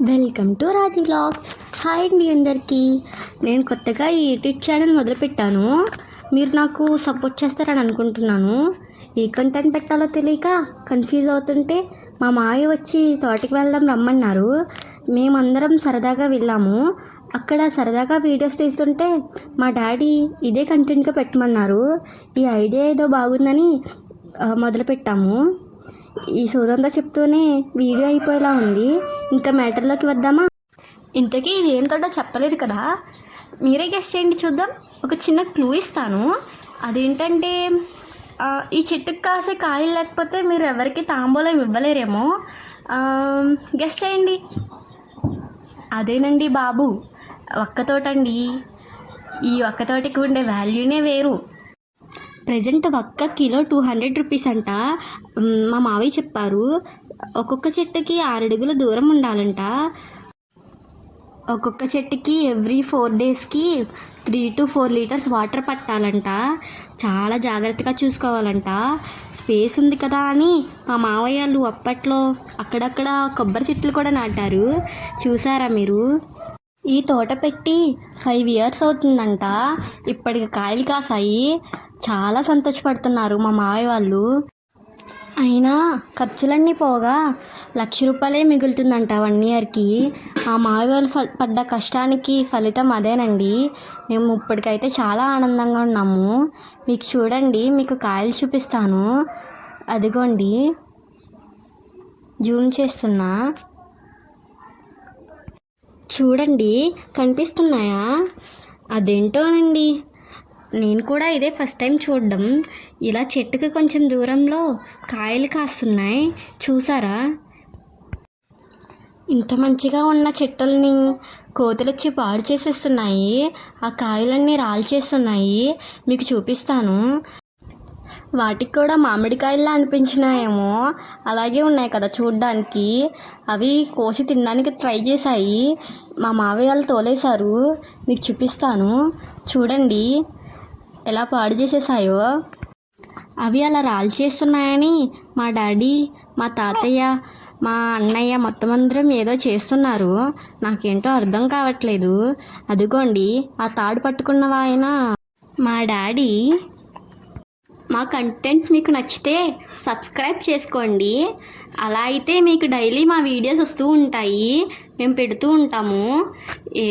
Welcome to Raji vlogs. Hi అండి అందరికీ. నేను కొత్తగా ఈ యూట్యూబ్ ఛానల్ మొదలుపెట్టాను. మీరు నాకు సపోర్ట్ చేస్తారని అనుకుంటున్నాను. ఏ కంటెంట్ పెట్టాలో తెలియక కన్ఫ్యూజ్ అవుతుంటే మా మాయ వచ్చి తోటకి వెళ్దాం రమ్మన్నారు. మేమందరం సరదాగా వెళ్ళాము. అక్కడ సరదాగా వీడియోస్ తీస్తుంటే మా డాడీ ఇదే కంటెంట్గా పెట్టమన్నారు. ఈ ఐడియా ఏదో బాగుందని మొదలుపెట్టాము. ఈ సోదంతా చెప్తూనే వీడియో అయిపోయేలా ఉంది. ఇంకా మ్యాటర్లోకి వద్దామా? ఇంతకీ ఇది ఏం తోటో చెప్పలేదు కదా, మీరే గెస్ చేయండి చూద్దాం. ఒక చిన్న క్లూ ఇస్తాను. అదేంటంటే ఈ చెట్టుకు కాసే కాయలు లేకపోతే మీరు ఎవరికి తాంబూలం ఇవ్వలేరేమో. గెస్ చేయండి. అదేనండి బాబు, ఒక్క తోటండి. ఈ ఒక్క తోటకి ఉండే వాల్యూనే వేరు. ప్రజెంట్ ఒక్క కిలో 200 రూపీస్ అంట. మా మావయ్య చెప్పారు. ఒక్కొక్క చెట్టుకి 6 అడుగుల దూరం ఉండాలంట. ఒక్కొక్క చెట్టుకి ఎవ్రీ 4 డేస్కి 3 to 4 లీటర్స్ వాటర్ పట్టాలంట. చాలా జాగ్రత్తగా చూసుకోవాలంట. స్పేస్ ఉంది కదా అని మా మావయ్యలు అప్పట్లో అక్కడక్కడ కొబ్బరి చెట్లు కూడా నాటారు. చూసారా మీరు? ఈ తోట పెట్టి 5 years అవుతుందంట. ఇప్పటికి కాయలు కాసాయి. చాలా సంతోషపడుతున్నారు మా మావయ్య వాళ్ళు. అయినా ఖర్చులన్నీ పోగా 1,00,000 రూపాయలే మిగులుతుందంట 1 yearకి. మా మావయ్య వాళ్ళు పడ్డ కష్టానికి ఫలితం అదేనండి. మేము ఇప్పటికైతే చాలా ఆనందంగా ఉన్నాము. మీకు చూడండి, మీకు కాయలు చూపిస్తాను. అదిగోండి, జూమ్ చేస్తున్నా, చూడండి, కనిపిస్తున్నాయా? అదేంటోనండి, నేను కూడా ఇదే ఫస్ట్ టైం చూడడం. ఇలా చెట్టుకి కొంచెం దూరంలో కాయలు కాస్తున్నాయి. చూసారా? ఇంత మంచిగా ఉన్న చెట్టుల్ని కోతులు వచ్చి పాడు చేసేస్తున్నాయి. ఆ కాయలన్నీ రాల్చేస్తున్నాయి. మీకు చూపిస్తాను. వాటికి కూడా మామిడికాయల్లా అనిపించినాయేమో. అలాగే ఉన్నాయి కదా చూడ్డానికి. అవి కోసి తినడానికి ట్రై చేశాయి. మా మావయ్య వాళ్ళు తోలేశారు. మీకు చూపిస్తాను, చూడండి ఎలా పాడు చేసేసాయో. అవి అలా రాల్చేస్తున్నాయని మా డాడీ, మా తాతయ్య, మా అన్నయ్య మొత్తం అందరం ఏదో చేస్తున్నారు. నాకేంటో అర్థం కావట్లేదు. అదిగోండి, ఆ తాడు పట్టుకున్నవా ఆయన మా డాడీ. మా కంటెంట్ మీకు నచ్చితే సబ్స్క్రైబ్ చేసుకోండి. అలా అయితే మీకు డైలీ మా వీడియోస్ వస్తూ ఉంటాయి. మేము పెడుతూ ఉంటాము.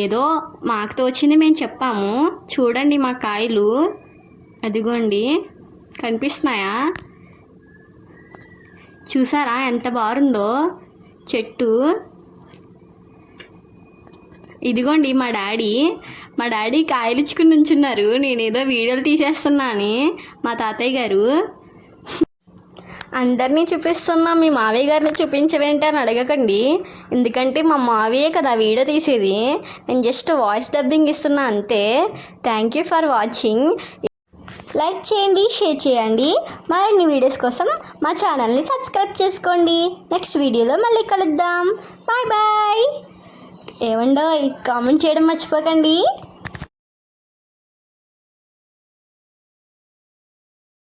ఏదో మాకు తోచింది మేము చెప్పాము. చూడండి మా కాయలు. అదిగోండి, కనిపిస్తున్నాయా? చూసారా ఎంత బాగుందో చెట్టు? ఇదిగోండి మా డాడీ కాయలు ఇచ్చుకుని నుంచున్నారు. నేనేదో వీడియోలు తీసేస్తున్నాను. మా తాతయ్య గారు అందరినీ చూపిస్తున్నా, మీ మావయ్య గారిని చూపించవేంటి అని అడగకండి. ఎందుకంటే మా మావయ్యే కదా వీడియో తీసేది. నేను జస్ట్ వాయిస్ డబ్బింగ్ ఇస్తున్నా అంతే. Thank you for watching. Like చేయండి, షేర్ చేయండి. మరిన్ని వీడియోస్ కోసం మా ఛానల్ని సబ్స్క్రైబ్ చేసుకోండి. నెక్స్ట్ వీడియోలో మళ్ళీ కలుద్దాం. Bye bye. ఏమండోయ్, కామెంట్ చేయడం మర్చిపోకండి.